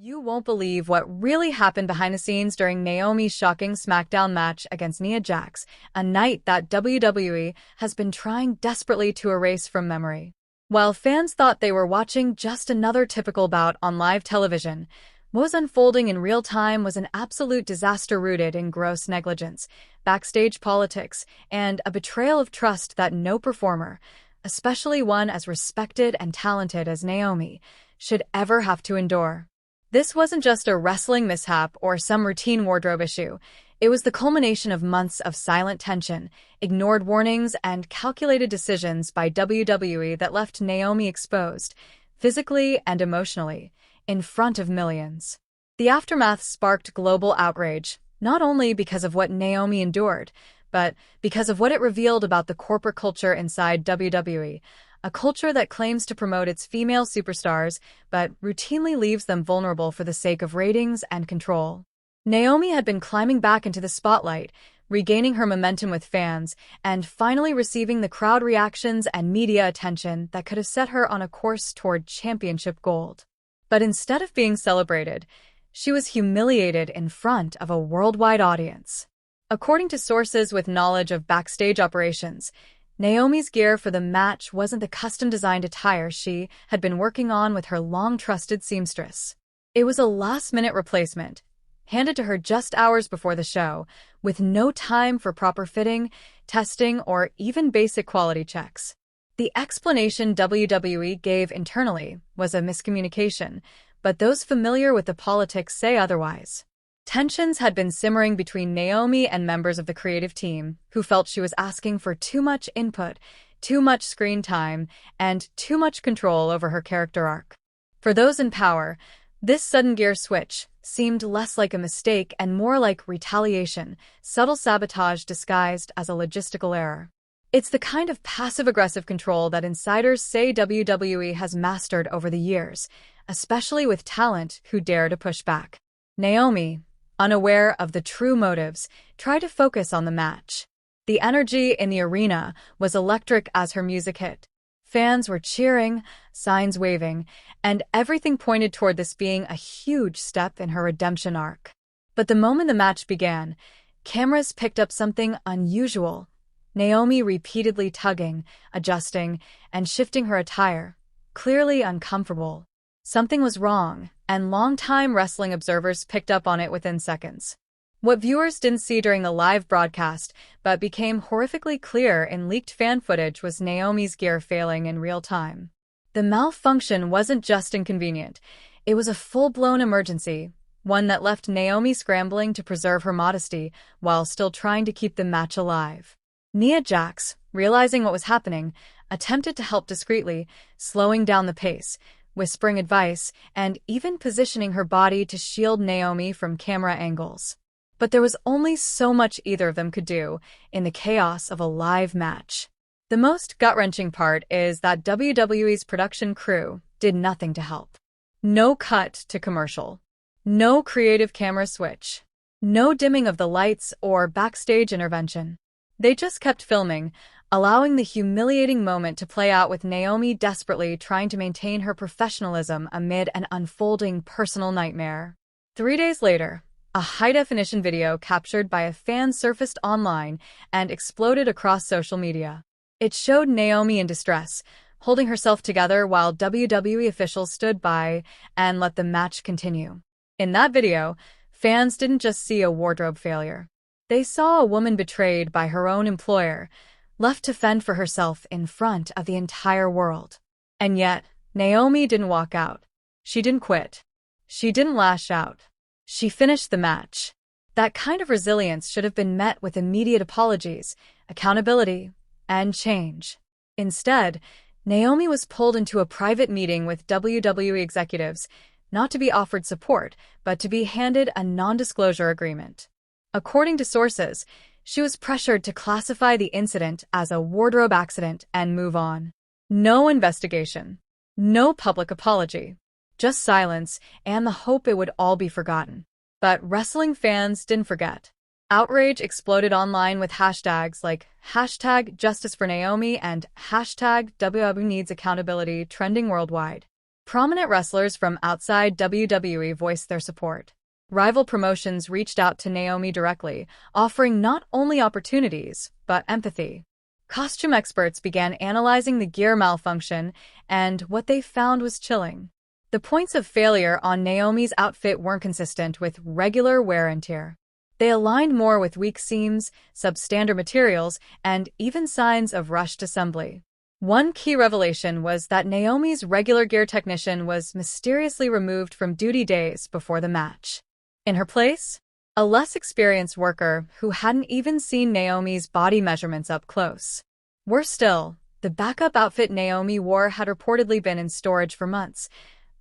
You won't believe what really happened behind the scenes during Naomi's shocking Smackdown match against Nia Jax, a night that WWE has been trying desperately to erase from memory. While fans thought they were watching just another typical bout on live television, what was unfolding in real time was an absolute disaster rooted in gross negligence, backstage politics, and a betrayal of trust that no performer, especially one as respected and talented as Naomi, should ever have to endure. This wasn't just a wrestling mishap or some routine wardrobe issue. It was the culmination of months of silent tension, ignored warnings, and calculated decisions by WWE that left Naomi exposed, physically and emotionally, in front of millions. The aftermath sparked global outrage, not only because of what Naomi endured, but because of what it revealed about the corporate culture inside WWE, a culture that claims to promote its female superstars, but routinely leaves them vulnerable for the sake of ratings and control. Naomi had been climbing back into the spotlight, regaining her momentum with fans, and finally receiving the crowd reactions and media attention that could have set her on a course toward championship gold. But instead of being celebrated, she was humiliated in front of a worldwide audience. According to sources with knowledge of backstage operations, Naomi's gear for the match wasn't the custom-designed attire she had been working on with her long-trusted seamstress. It was a last-minute replacement, handed to her just hours before the show, with no time for proper fitting, testing, or even basic quality checks. The explanation WWE gave internally was a miscommunication, but those familiar with the politics say otherwise. Tensions had been simmering between Naomi and members of the creative team, who felt she was asking for too much input, too much screen time, and too much control over her character arc. For those in power, this sudden gear switch seemed less like a mistake and more like retaliation, subtle sabotage disguised as a logistical error. It's the kind of passive-aggressive control that insiders say WWE has mastered over the years, especially with talent who dare to push back. Naomi, unaware of the true motives, tried to focus on the match. The energy in the arena was electric as her music hit. Fans were cheering, signs waving, and everything pointed toward this being a huge step in her redemption arc. But the moment the match began, cameras picked up something unusual. Naomi repeatedly tugging, adjusting, and shifting her attire, clearly uncomfortable. Something was wrong, and longtime wrestling observers picked up on it within seconds. What viewers didn't see during the live broadcast, but became horrifically clear in leaked fan footage, was Naomi's gear failing in real time. The malfunction wasn't just inconvenient, it was a full-blown emergency, one that left Naomi scrambling to preserve her modesty while still trying to keep the match alive. Nia Jax, realizing what was happening, attempted to help discreetly, slowing down the pace, whispering advice, and even positioning her body to shield Naomi from camera angles. But there was only so much either of them could do in the chaos of a live match. The most gut-wrenching part is that WWE's production crew did nothing to help. No cut to commercial. No creative camera switch. No dimming of the lights or backstage intervention. They just kept filming, allowing the humiliating moment to play out with Naomi desperately trying to maintain her professionalism amid an unfolding personal nightmare. 3 days later, a high-definition video captured by a fan surfaced online and exploded across social media. It showed Naomi in distress, holding herself together while WWE officials stood by and let the match continue. In that video, fans didn't just see a wardrobe failure. They saw a woman betrayed by her own employer, left to fend for herself in front of the entire world. And yet, Naomi didn't walk out. She didn't quit. She didn't lash out. She finished the match. That kind of resilience should have been met with immediate apologies, accountability, and change. Instead, Naomi was pulled into a private meeting with WWE executives, not to be offered support, but to be handed a non-disclosure agreement. According to sources, she was pressured to classify the incident as a wardrobe accident and move on. No investigation. No public apology. Just silence and the hope it would all be forgotten. But wrestling fans didn't forget. Outrage exploded online with hashtags like #JusticeForNaomi and #WWE needs accountability trending worldwide. Prominent wrestlers from outside WWE voiced their support. Rival promotions reached out to Naomi directly, offering not only opportunities, but empathy. Costume experts began analyzing the gear malfunction, and what they found was chilling. The points of failure on Naomi's outfit weren't consistent with regular wear and tear. They aligned more with weak seams, substandard materials, and even signs of rushed assembly. One key revelation was that Naomi's regular gear technician was mysteriously removed from duty days before the match. In her place, a less experienced worker who hadn't even seen Naomi's body measurements up close. Worse still, the backup outfit Naomi wore had reportedly been in storage for months,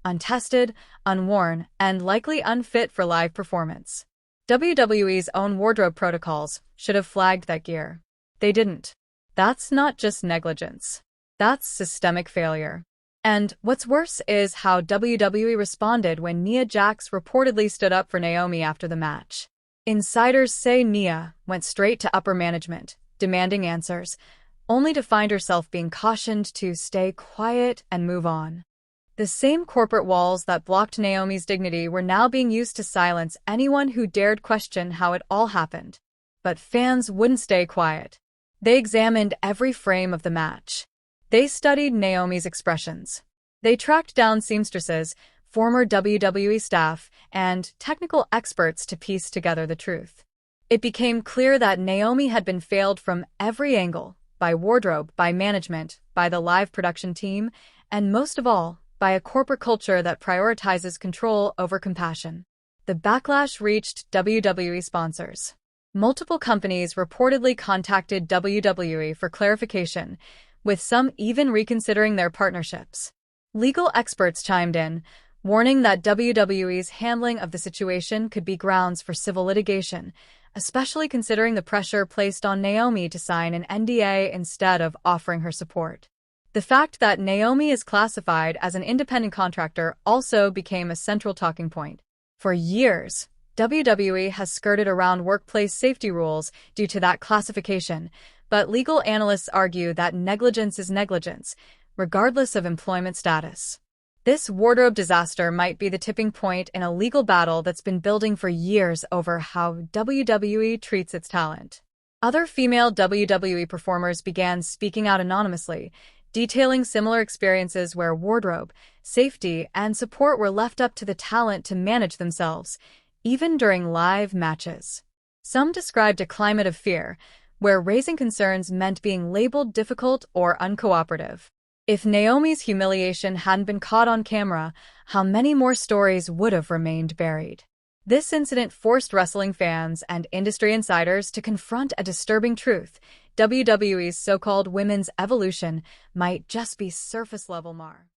untested, unworn, and likely unfit for live performance. WWE's own wardrobe protocols should have flagged that gear. They didn't. That's not just negligence. That's systemic failure. And what's worse is how WWE responded when Nia Jax reportedly stood up for Naomi after the match. Insiders say Nia went straight to upper management, demanding answers, only to find herself being cautioned to stay quiet and move on. The same corporate walls that blocked Naomi's dignity were now being used to silence anyone who dared question how it all happened. But fans wouldn't stay quiet. They examined every frame of the match. They studied Naomi's expressions. They tracked down seamstresses, former WWE staff, and technical experts to piece together the truth. It became clear that Naomi had been failed from every angle, by wardrobe, by management, by the live production team, and most of all, by a corporate culture that prioritizes control over compassion. The backlash reached WWE sponsors. Multiple companies reportedly contacted WWE for clarification, with some even reconsidering their partnerships. Legal experts chimed in, warning that WWE's handling of the situation could be grounds for civil litigation, especially considering the pressure placed on Naomi to sign an NDA instead of offering her support. The fact that Naomi is classified as an independent contractor also became a central talking point. For years, WWE has skirted around workplace safety rules due to that classification, but legal analysts argue that negligence is negligence, regardless of employment status. This wardrobe disaster might be the tipping point in a legal battle that's been building for years over how WWE treats its talent. Other female WWE performers began speaking out anonymously, detailing similar experiences where wardrobe, safety, and support were left up to the talent to manage themselves, even during live matches. Some described a climate of fear, where raising concerns meant being labeled difficult or uncooperative. If Naomi's humiliation hadn't been caught on camera, how many more stories would have remained buried? This incident forced wrestling fans and industry insiders to confront a disturbing truth. WWE's so-called women's evolution might just be surface-level mar.